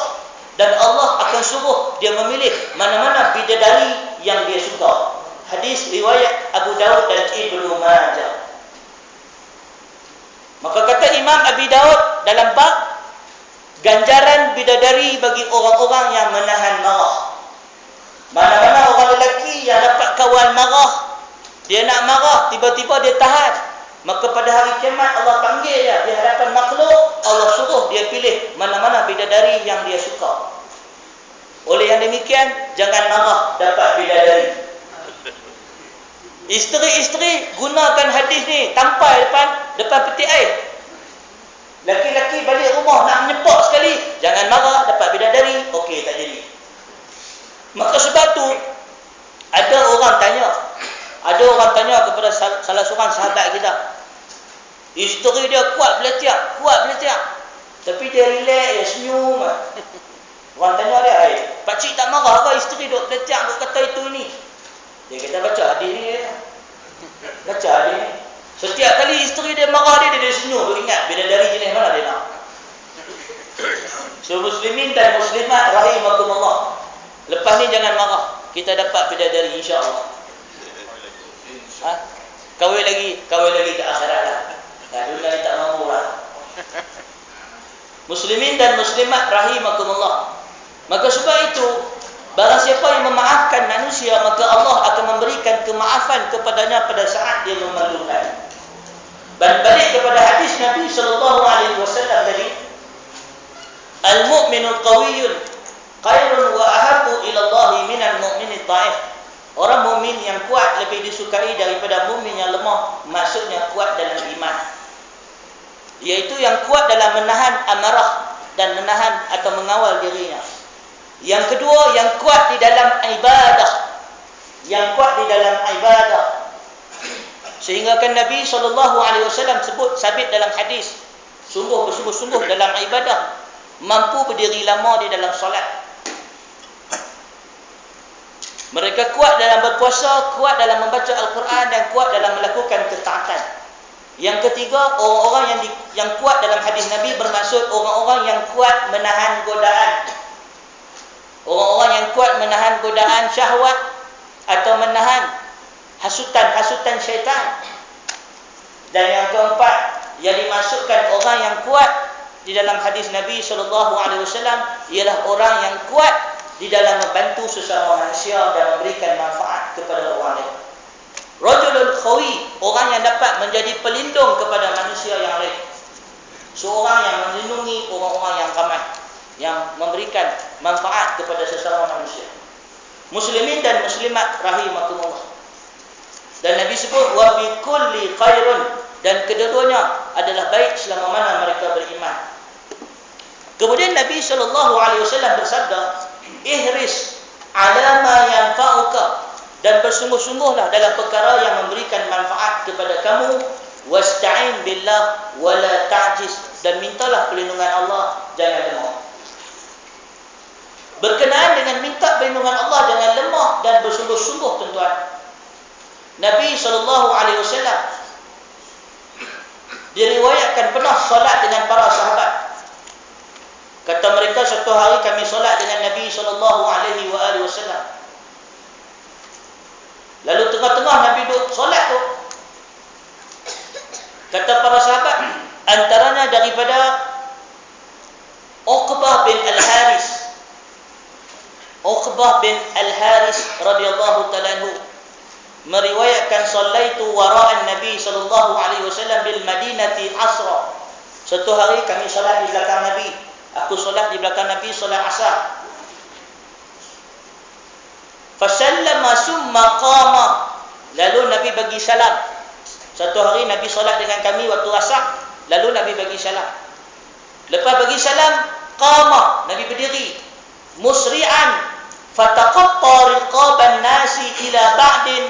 dan Allah akan suruh dia memilih mana-mana bidadari yang dia suka. Hadis riwayat Abu Daud dan Ibnu Majah. Maka kata Imam Abi Daud dalam bab ganjaran bidadari bagi orang-orang yang menahan marah. Mana-mana orang lelaki yang dapat kawal marah, dia nak marah, tiba-tiba dia tahan, maka pada hari kiamat Allah panggil dia di hadapan makhluk, Allah suruh dia pilih mana-mana bidadari yang dia suka. Oleh yang demikian, jangan marah dapat bidadari. Isteri-isteri gunakan hadis ni, tampal depan peti air. Laki-laki balik rumah nak menyepak sekali, jangan marah dapat bidadari, okey tak jadi. Maka sebab tu ada orang tanya kepada salah seorang sahabat kita, isteri dia kuat belatiak, tapi dia relax, dia senyum. Orang tanya dia, "Pakcik tak marah ke isteri duk belatiak, duk kata itu ni?" Dia kata, "Baca hadis ni. Baca hadis ni." Setiap kali isteri dia marah dia senyum, duk ingat bidadari jenis mana dia nak. So muslimin dan muslimat rahimakumullah, lepas ni jangan marah, kita dapat bidadari insya-Allah. Kawin lagi ke akhirat lah. Dunia ni tak mampu lah. Muslimin dan muslimat rahimakumullah. Maka sebab itu, barang siapa yang memaafkan manusia, maka Allah akan memberikan kemaafan kepadanya pada saat dia memerlukan. Dan balik kepada hadis Nabi SAW tadi, "Al-mu'minul qawiyyun khairun wa ahabbu ila Allah minal mu'minid dha'if." Orang mukmin yang kuat lebih disukai daripada mukmin yang lemah, maksudnya kuat dalam iman, iaitu yang kuat dalam menahan amarah dan menahan atau mengawal dirinya. Yang kedua, yang kuat di dalam ibadah. Sehingga kan Nabi SAW sebut sabit dalam hadis, bersungguh-sungguh dalam ibadah, mampu berdiri lama di dalam solat. Mereka kuat dalam berpuasa, kuat dalam membaca Al-Quran, dan kuat dalam melakukan ketaatan. Yang ketiga, orang-orang yang kuat dalam hadis Nabi bermaksud orang-orang yang kuat menahan godaan. Orang-orang yang kuat menahan godaan syahwat atau menahan hasutan syaitan. Dan yang keempat, yang dimaksudkan orang yang kuat di dalam hadis Nabi SAW ialah orang yang kuat di dalam membantu sesama manusia dan memberikan manfaat kepada orang lain. Rajulul khawi, orang yang dapat menjadi pelindung kepada manusia yang lain. Seorang yang melindungi orang-orang yang ramai, yang memberikan manfaat kepada sesama manusia. Muslimin dan muslimat rahimakumullah. Dan Nabi sebut wa bi kulli khairun, dan kedua-duanya adalah baik selama mana mereka beriman. Kemudian Nabi SAW bersabda, "Ihris ala ma yanfa'uka," dan bersungguh-sungguhlah dalam perkara yang memberikan manfaat kepada kamu, Wasta'in billah wala ta'jiz, dan mintalah perlindungan Allah, jangan lemah. Berkenaan dengan minta perlindungan Allah, jangan lemah dan bersungguh-sungguh, tuan-tuan. Nabi SAW diriwayatkan pernah solat dengan para sahabat. Kata mereka, satu hari kami solat dengan Nabi SAW. Lalu tengah-tengah Nabi duduk solat tu, kata para sahabat, antaranya daripada Uqbah bin Al-Haris. Uqbah bin Al-Haris radhiyallahu ta'ala anhu meriwayatkan, sallaitu wara'an Nabi sallallahu alaihi wasallam bil Madinati asra. Satu hari kami solat di belakang Nabi. Aku solat di belakang Nabi, solat asar. Fasallama summa qama. Lalu Nabi bagi salam. Satu hari Nabi solat dengan kami waktu asar, lalu Nabi bagi salam. Lepas bagi salam, qama, Nabi berdiri. Musri'an fataqatta riqaban nasi ila ba'din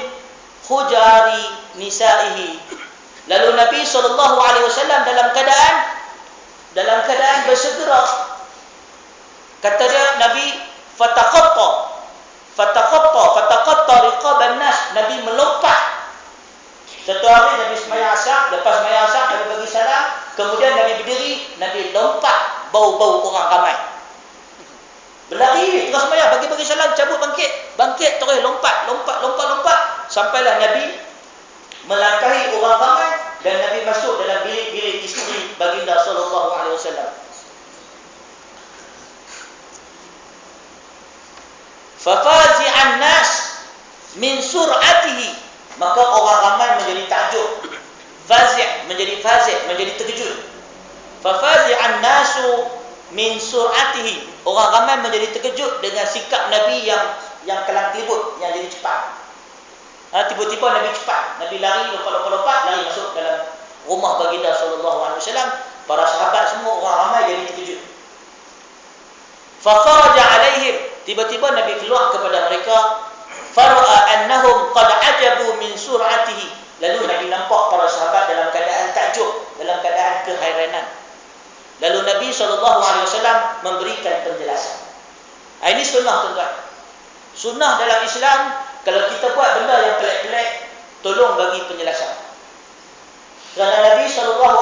hujari nisa'ihi. Lalu Nabi SAW dalam keadaan bersegera. Kata dia, Nabi fataqatta riqaban nas, Nabi melompat. Satu hari Nabi sembahyang asar, lepas sembahyang asar Nabi bagi salam, kemudian Nabi berdiri, Nabi lompat bau-bau orang ramai. Berlari terus sembahyang, bagi salam, cabut, bangkit terus lompat sampailah Nabi melangkahi orang ramai dan Nabi masuk dalam bilik-bilik isteri baginda sallallahu alaihi wasallam. Fafazi'an nas min sur'atihi, maka orang ramai menjadi takjub. Fazi' menjadi terkejut. Fafazi'an nasu min sur'atihi, orang ramai menjadi terkejut dengan sikap Nabi yang kelang kelibut, yang jadi cepat. Tiba-tiba Nabi cepat, Nabi lari, lompat, lari masuk dalam rumah baginda sallallahu alaihi wasallam. Para sahabat semua, orang ramai jadi terkejut. Fa kharaja alaihim, tiba-tiba Nabi keluar kepada mereka. Fara'a annahum qad ajabu min sur'atihi, lalu Nabi nampak para sahabat dalam keadaan takjub, dalam keadaan keheranan. Lalu Nabi SAW memberikan penjelasan. Ini sunnah, tuan-tuan. Sunnah dalam Islam, kalau kita buat benda yang pelik-pelik, tolong bagi penjelasan. Kerana Nabi SAW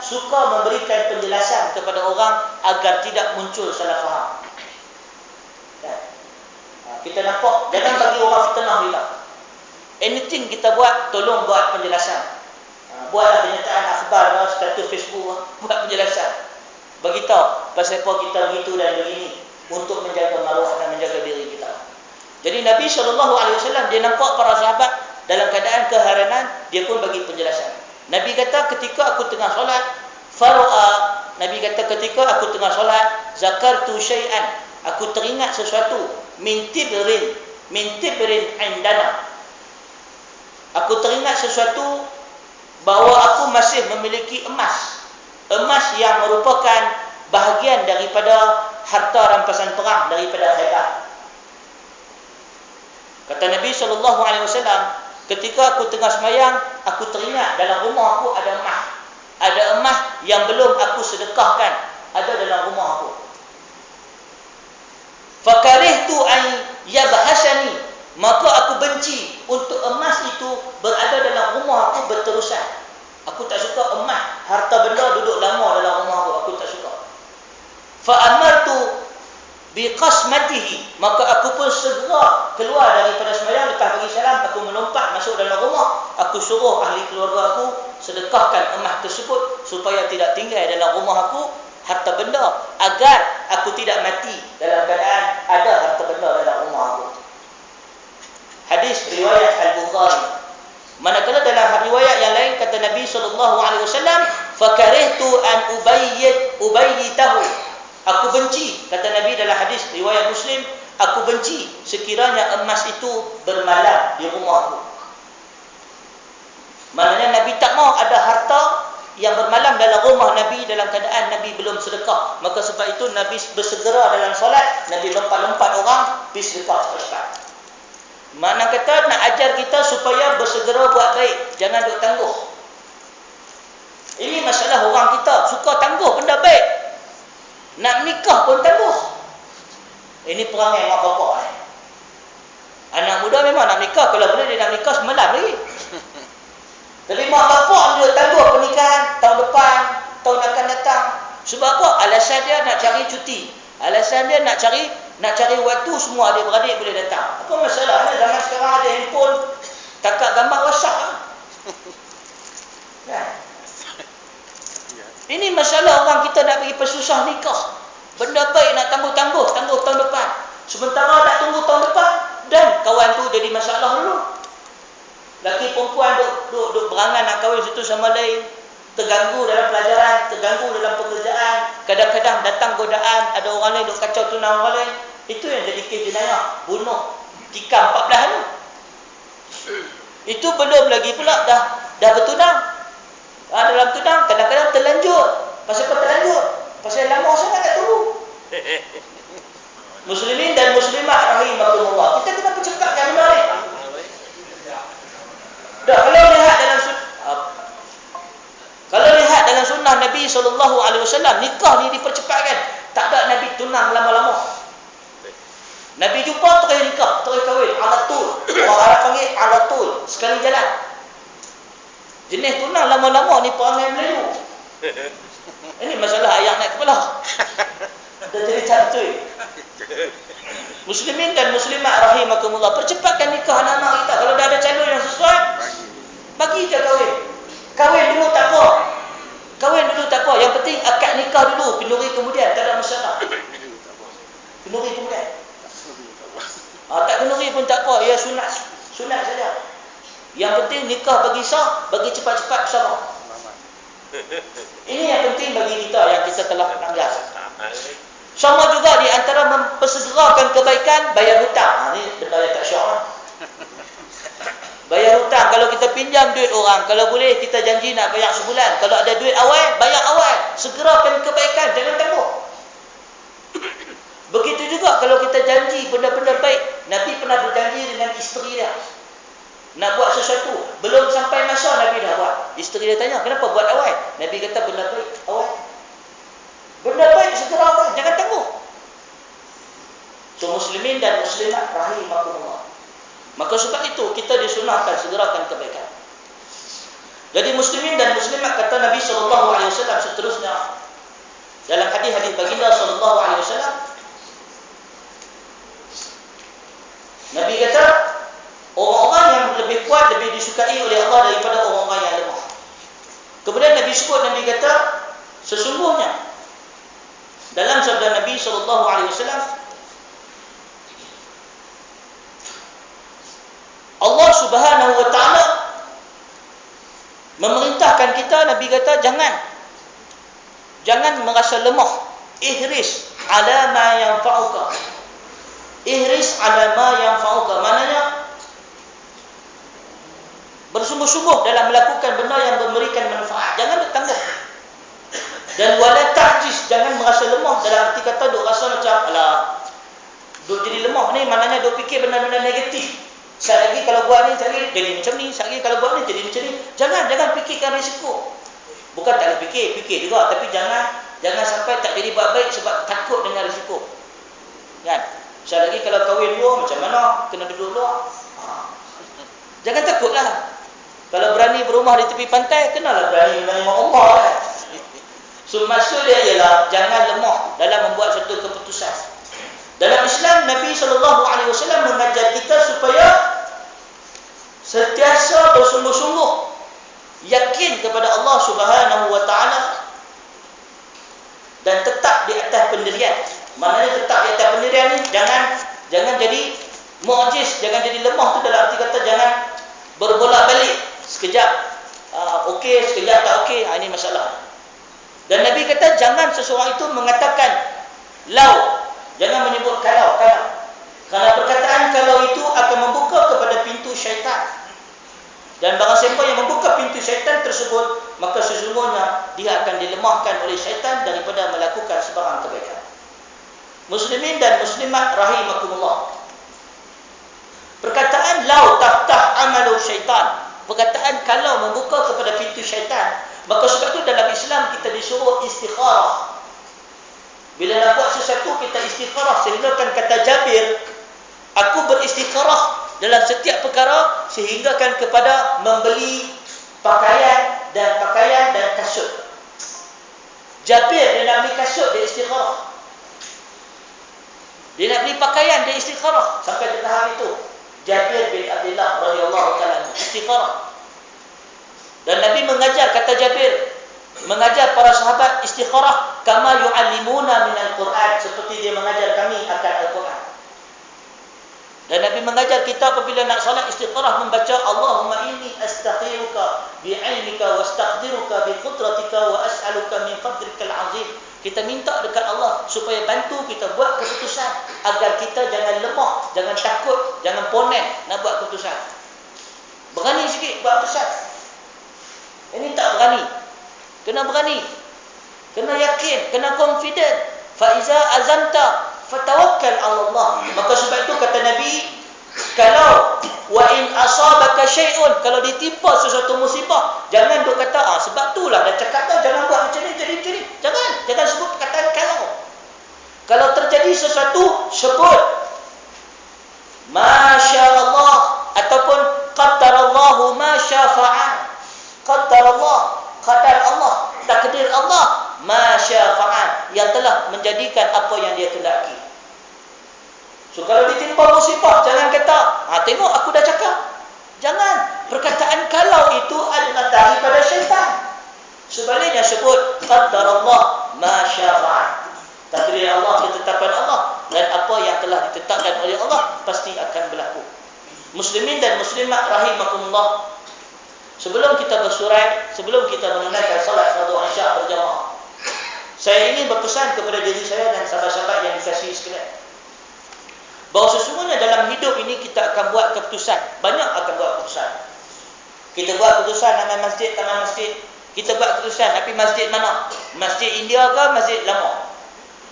suka memberikan penjelasan kepada orang agar tidak muncul salah faham. Kita nampak, jangan bagi orang fitnah kita. Anything kita buat, tolong buat penjelasan. Buatlah kenyataan akhbar, status Facebook, buat penjelasan. Beritahu pasal apa kita begitu dan begini, untuk menjaga maruah dan menjaga diri kita. Jadi Nabi SAW, dia nampak para sahabat dalam keadaan keheranan, dia pun bagi penjelasan. Nabi kata, ketika aku tengah solat, Nabi kata, ketika aku tengah solat, zakartu syai'an, aku teringat sesuatu, min tibrin indana. Aku teringat sesuatu bahawa aku masih memiliki emas yang merupakan bahagian daripada harta rampasan perang daripada Khaibar. Kata Nabi SAW, ketika aku tengah sembahyang, aku teringat dalam rumah aku ada emas yang belum aku sedekahkan, ada dalam rumah aku. Fakarihtu an yabhasani, maka aku benci untuk emas itu berada dalam rumah aku berterusan. Aku tak suka emas, harta benda duduk lama dalam rumah aku tak suka. Fa amartu biqasmatihi, maka aku pun segera keluar daripada sembahyang, lepas bagi salam aku melompat masuk dalam rumah. Aku suruh ahli keluarga aku sedekahkan emas tersebut supaya tidak tinggal dalam rumah aku harta benda, agar aku tidak mati dalam keadaan ada harta benda dalam rumah aku. Hadis riwayat Al-Bukhari. Manakala dalam riwayat yang lain kata Nabi SAW, fakarihtu an ubayyitahu, aku benci, kata Nabi dalam hadis riwayat Muslim, aku benci sekiranya emas itu bermalam di rumahku. Maknanya Nabi tak mau ada harta yang bermalam dalam rumah Nabi dalam keadaan Nabi belum sedekah. Maka sebab itu Nabi bersegera dalam solat, Nabi lompat-lompat orang pergi sedekah cepat. Mana kata nak ajar kita supaya bersegera buat baik, jangan duk tangguh. Ini masalah orang kita suka tangguh benda baik. Nak nikah pun tangguh. Ini perangai mak bapak ni. Anak muda memang nak nikah, kalau boleh dia nak nikah semalam lagi. Tapi mak bapak dia tangguh pernikahan tahun depan, tahun akan datang. Sebab apa? Alasan dia nak cari cuti. Alasan dia nak cari waktu semua adik-beradik boleh datang. Apa masalahnya zaman sekarang ada handphone, takak gambar WhatsApp. Kan? Ini masalah orang kita nak bagi pesusah nikah. Benda baik nak tangguh tahun depan. Sementara nak tunggu tahun depan dan kawan tu jadi masalah dulu. Laki perempuan duk berangan nak kahwin situ sama lain, terganggu dalam pelajaran, terganggu dalam pekerjaan, kadang-kadang datang godaan, ada orang lain duk kacau tunang orang lain. Itu yang jadi kes jenayah, bunuh, tikam 14 tu. Itu belum lagi pula dah bertunang. Dalam tunang kadang-kadang terlanjut. Pasal apa terlanjut? Pasal lama sangat nak tunggu. Muslimin dan muslimat rahimakumullah, kita kena percepatkan benda ni. Dah, kalau lihat dalam sunnah Nabi SAW, nikah ni dipercepatkan. Tak ada Nabi tunang lama-lama. Nabi jumpa terus nikah, terus kahwin, alatul. Orang Arab panggil alatul, sekali jalan. Jenis tunang lama-lama ni perangai Melayu. Ini masalah ayat naik kepala. Dah jadi cantui. Muslimin dan muslimat rahimakumullah, percepatkan nikah anak-anak kita. Kalau dah ada calon yang sesuai, bagi je kahwin. Kahwin dulu tak apa. Yang penting akad nikah dulu, kenduri kemudian, tak ada masalah. Kenduri kemudian. Tak kenduri pun tak apa, ya sunat saja. Yang penting nikah bagi sah, bagi cepat-cepat bersama. Ini yang penting bagi kita yang kita telah langgar. Sama juga di antara mempersegerakan kebaikan, bayar hutang. Ini benda yang tak syok. Bayar hutang, kalau kita pinjam duit orang, kalau boleh kita janji nak bayar sebulan. Kalau ada duit awal, bayar awal. Segerakan kebaikan, jangan tangguh. Begitu juga kalau kita janji benda-benda baik. Nabi pernah berjanji dengan isteri dia nak buat sesuatu, belum sampai masa Nabi dah buat. Isteri dia tanya, kenapa buat awal? Nabi kata benda baik awal. Benda baik segera awal, jangan tangguh. So muslimin dan muslimat rahimakumullah, maka sebab itu kita disunahkan segerakan kebaikan. Jadi muslimin dan muslimat, kata Nabi SAW seterusnya dalam hadis-hadis baginda SAW, Nabi kata orang-orang yang lebih kuat lebih disukai oleh Allah daripada orang-orang yang lemah. Kemudian Nabi sebut, Nabi kata sesungguhnya dalam sabda Nabi SAW, Allah Subhanahu wa taala memerintahkan kita, Nabi kata jangan merasa lemah. Ihris ala ma yanfa'uka. Ihris ala ma yanfa'uka. Maknanya bersungguh-sungguh dalam melakukan benda yang memberikan manfaat. Jangan bertangguh. Dan wala ta'jiz, jangan merasa lemah. Dalam arti kata duk rasa macam alah, duk jadi lemah ni maknanya duk fikir benda-benda negatif. Sekali lagi kalau buat ni jadi macam ni, sekali lagi kalau buat ni jadi macam ni. Jangan fikirkan risiko. Bukan tak boleh fikir juga, tapi jangan sampai tak jadi buat baik sebab takut dengan risiko. Kan? Sekali lagi kalau kahwin dua macam mana? Kena duduk luar. Jangan takutlah. Kalau berani berumah di tepi pantai, kenalah berani menerima Allah kan. So maksud dia ialah jangan lemah dalam membuat satu keputusan. Dalam Islam, Nabi SAW mengajar kita supaya sentiasa bersungguh-sungguh yakin kepada Allah Subhanahu wa taala dan tetap di atas pendirian. Maknanya tetap di atas pendirian ni jangan jadi mu'jiz, jangan jadi lemah tu dalam arti kata jangan berbolak-balik. Sekejap okey, sekejap tak okey. Ini masalah. Dan Nabi kata jangan seseorang itu mengatakan lau, jangan menyebut kalau. Kerana perkataan kalau itu akan membuka kepada pintu syaitan. Dan barang siapa yang membuka pintu syaitan tersebut, maka sesungguhnya dia akan dilemahkan oleh syaitan daripada melakukan sebarang kebaikan. Muslimin dan muslimat rahimakumullah, perkataan lau taftah amalu syaitan, perkataan kalau membuka kepada pintu syaitan, Maka sebab itu dalam Islam kita disuruh istikharah. Bila nak buat sesuatu kita istikharah. Sehingga kan kata Jabir, aku beristikharah dalam setiap perkara sehinggakan kepada membeli pakaian dan kasut. Jabir dia nak beli kasut, dia istikharah. Dia nak beli pakaian, dia istikharah. Sampai ke tahap itu Jabir bin Abdullah radhiyallahu ta'ala istikharah. Dan Nabi mengajar, kata Jabir, mengajar para sahabat istikharah kama yu'allimuna minal Quran, seperti dia mengajar kami akan Al-Quran. Dan Nabi mengajar kita apabila nak solat istikharah membaca Allahumma inni astakhiruka bi'ilmika wa astaqdiruka biqudratika wa as'aluka min fadlikal azim. Kita minta dekat Allah supaya bantu kita buat keputusan agar kita jangan lemah, jangan takut, jangan ponen nak buat keputusan. Berani sikit buat keputusan. Ini tak berani. Kena berani. Kena yakin, kena confident. Fa iza azamta fatawakkal 'ala Allah. Maka sebab itu kata Nabi, kalau wa in asabaka syai'un, kalau ditimpa sesuatu musibah, jangan duk kata sebab itulah dah cakap dah jangan buat macam ni, jadi macam ni. Jangan sebut perkataan kalau. Kalau terjadi sesuatu, sebut masya-Allah ataupun qaddarallahu ma syafa'an. Qaddarallah, qadar Allah, takdir Allah, ma syafa'an, yang telah menjadikan apa yang dia kehendaki. So kalau ditimpa musibah, jangan kata tengok aku dah cakap. Jangan. Perkataan kalau itu adalah daripada syaitan. Sebaliknya sebut qaddarallah ma syafa'an. Takdir Allah, ketetapan Allah, dan apa yang telah ditetapkan oleh Allah pasti akan berlaku. Muslimin dan muslimat rahimakumullah, sebelum kita bersurai, sebelum kita menunaikan salat fardu isya berjamaah, saya ingin berpesan kepada diri saya dan sahabat-sahabat yang dikasihi sekalian, bahawa sesungguhnya dalam hidup ini kita akan buat keputusan. Banyak akan buat keputusan. Kita buat keputusan nama masjid, taman masjid. Kita buat keputusan, tapi masjid mana? Masjid India ke masjid lama?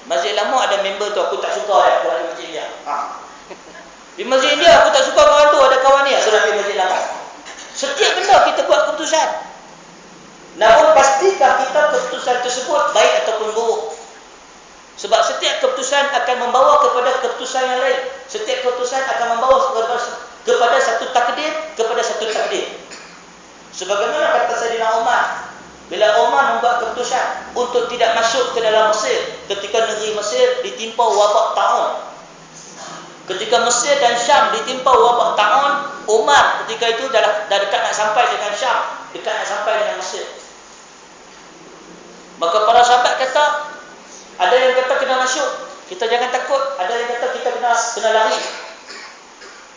Masjid lama ada member tu, aku tak suka dia, aku ada masjid India. Di masjid India aku tak suka kawan tu, ada kawan ni, sudah pergi masjid lama. Setiap benda kita buat keputusan. Namun pastikan kita keputusan tersebut baik ataupun buruk. Sebab setiap keputusan akan membawa kepada keputusan yang lain. Setiap keputusan akan membawa kepada satu takdir, kepada satu takdir. Sebagaimana kata Sayyidina Umar, bila Umar membuat keputusan untuk tidak masuk ke dalam Mesir ketika negeri Mesir ditimpa wabak taun. Ketika Mesir dan Syam ditimpa wabak taun, Umar ketika itu dah dekat nak sampai dengan Syam, dekat nak sampai dengan Mesir. Maka para sahabat kata, ada yang kata kena masuk, kita jangan takut. Ada yang kata kita kena lari.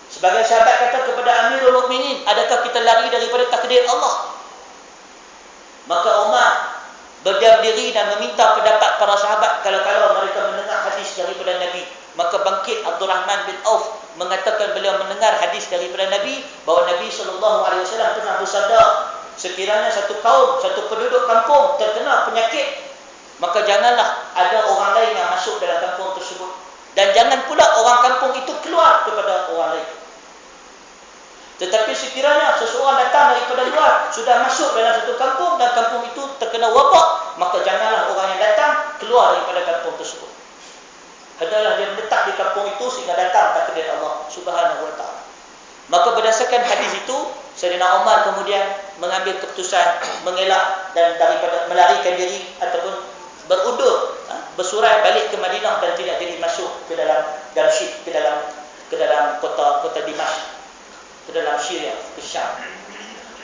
Sebagai sahabat kata kepada Amirul Mukminin, adakah kita lari daripada takdir Allah? Maka Umar berdiam diri dan meminta pendapat para sahabat kalau mereka mendengar hadis daripada Nabi. Maka bangkit Abdurrahman bin Auf mengatakan beliau mendengar hadis daripada Nabi bahawa Nabi SAW pernah bersabda, sekiranya satu kaum, satu penduduk kampung terkena penyakit, maka janganlah ada orang lain yang masuk dalam kampung tersebut, dan jangan pula orang kampung itu keluar kepada orang lain. Tetapi sekiranya seseorang datang daripada luar, sudah masuk dalam satu kampung dan kampung itu terkena wabak, maka janganlah orang yang datang keluar daripada kampung tersebut. Hendaklah dia menetap di kampung itu sehingga datang takdir Allah Subhanahu wa ta'ala. Maka berdasarkan hadis itu, Sayyidina Umar kemudian mengambil keputusan mengelak dan daripada melarikan diri ataupun berundur, bersurai balik ke Madinah dan tidak jadi masuk ke dalam Damsyik, ke dalam kota Dimashq, ke dalam Syria, ke Syam.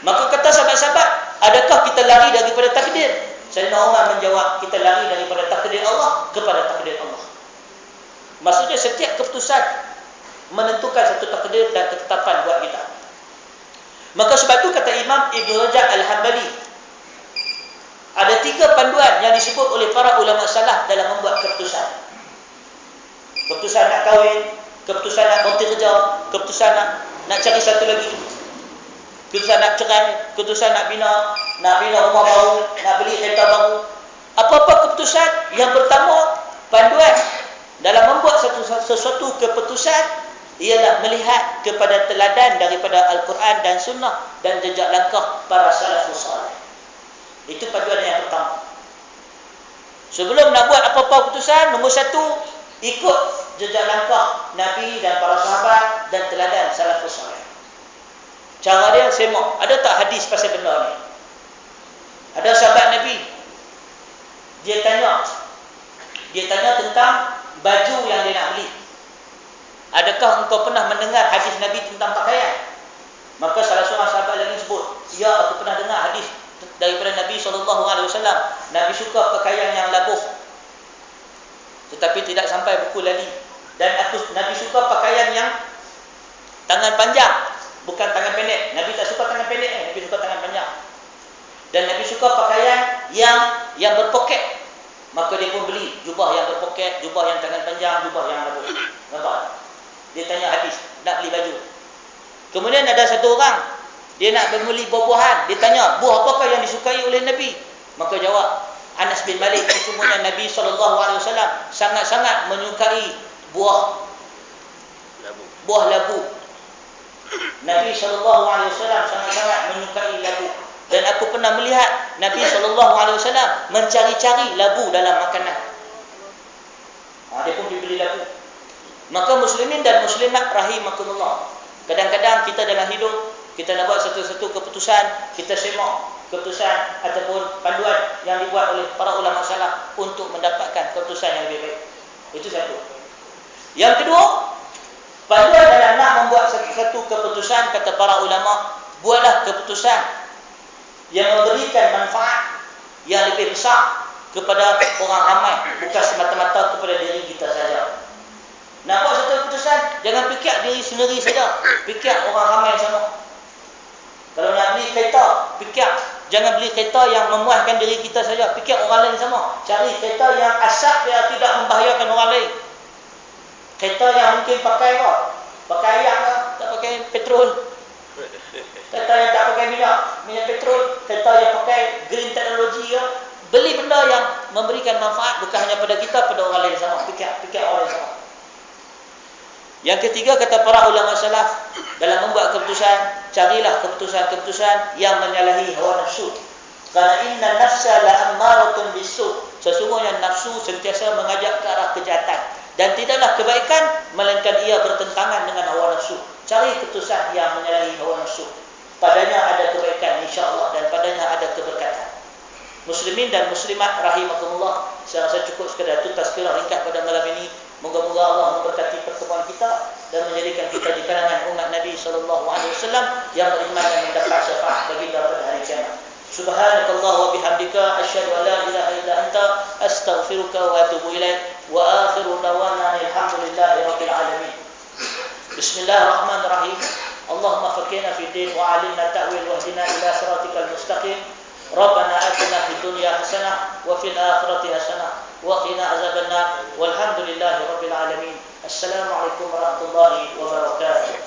Maka kata sahabat-sahabat, adakah kita lari daripada takdir? Sayyidina Umar menjawab, kita lari daripada takdir Allah kepada takdir Allah. Maksudnya setiap keputusan menentukan satu takdir dan ketetapan buat kita. Maka sebab itu kata Imam Ibn Rajab Al-Hambali, ada 3 panduan yang disebut oleh para ulama salaf dalam membuat keputusan. Keputusan nak kahwin, keputusan nak berhenti kerja, keputusan nak cari satu lagi, keputusan nak cerai, keputusan nak bina rumah baru, nak beli kereta baru. Apa-apa keputusan, yang pertama panduan dalam membuat sesuatu keputusan ialah melihat kepada teladan daripada Al-Quran dan Sunnah dan jejak langkah para salafus salih. Itu paduan yang pertama. Sebelum nak buat apa-apa keputusan, nombor satu, ikut jejak langkah Nabi dan para sahabat dan teladan salafus saleh. Cara dia semak. Ada tak hadis pasal benda ni? Ada sahabat Nabi, dia tanya tentang baju yang dia nak beli. Adakah engkau pernah mendengar hadis Nabi tentang pakaian? Maka salah seorang sahabat lagi sebut, ya, aku pernah dengar hadis daripada Nabi SAW. Nabi suka pakaian yang labuh, tetapi tidak sampai buku lali. Dan Nabi suka pakaian yang tangan panjang, bukan tangan pendek. Nabi tak suka tangan pendek, Nabi suka tangan panjang. Dan Nabi suka pakaian yang berpoket. Maka dia pun beli jubah yang berpoket, jubah yang tangan panjang, jubah yang labuh. Nampak? Dia tanya hadis, nak beli baju. Kemudian ada satu orang, dia nak membeli buah-buahan. Dia tanya, buah apakah yang disukai oleh Nabi? Maka jawab, Anas bin Malik, sesungguhnya Nabi SAW sangat-sangat menyukai buah labu. Nabi SAW sangat-sangat menyukai labu. Dan aku pernah melihat Nabi SAW mencari-cari labu dalam makanan. Dia pun dibeli labu. Maka muslimin dan muslimat rahimakumullah, kadang-kadang kita dalam hidup, kita nak buat satu-satu keputusan, kita semak keputusan ataupun panduan yang dibuat oleh para ulama salaf untuk mendapatkan keputusan yang lebih baik. Itu satu. Yang kedua, panduan dalam nak membuat satu keputusan, kata para ulama, buatlah keputusan yang memberikan manfaat yang lebih besar kepada orang ramai, bukan semata-mata kepada diri kita saja. Nak buat satu keputusan, jangan fikir diri sendiri saja, fikir orang ramai sama. Kalau nak beli kereta, fikir, jangan beli kereta yang memuaskan diri kita saja, fikir orang lain sama. Cari kereta yang asap dia tidak membahayakan orang lain. Kereta yang mungkin pakai apa? Pakai air ke? Tak pakai petrol. Kereta yang tak pakai minyak petrol. Kereta yang pakai green technology ke? Beli benda yang memberikan manfaat bukan hanya pada kita, pada orang lain sama. Fikir orang lain sama. Yang ketiga, kata para ulama salaf, dalam membuat keputusan, carilah keputusan-keputusan yang menyalahi hawa nafsu. Karena inna nafsa la ammaratun bisu. Sesungguhnya nafsu sentiasa mengajak ke arah kejahatan, dan tidaklah kebaikan melainkan ia bertentangan dengan hawa nafsu. Cari keputusan yang menyalahi hawa nafsu. Padanya ada kebaikan insya-Allah, dan padanya ada keberkatan. Muslimin dan muslimat rahimakumullah, saya rasa cukup sekadar itu tazkirah ringkas pada malam ini. Moga-moga Allah memberkati pertemuan kita dan menjadikan kita di kalangan umat Nabi SAW yang beriman dan mendapat syafaat baginda pada hari kiamat. Subhanakallah wa bihamdika, asyhadu an la ilaha illa anta, astaghfiruka wa atubu ilaik. Wa akhiru da'wana alhamdulillahi rabbil alamin. Bismillahirrahmanirrahim. Allahumma faqihna fid din wa 'allimna ta'wil wahdina ila siratikal mustaqim. Rabbana atina fid dunya hasanah wa fil akhirati hasanah wa qina azabannar. Walhamdulillahi rabbil alamin. Assalamualaikum warahmatullahi wabarakatuh.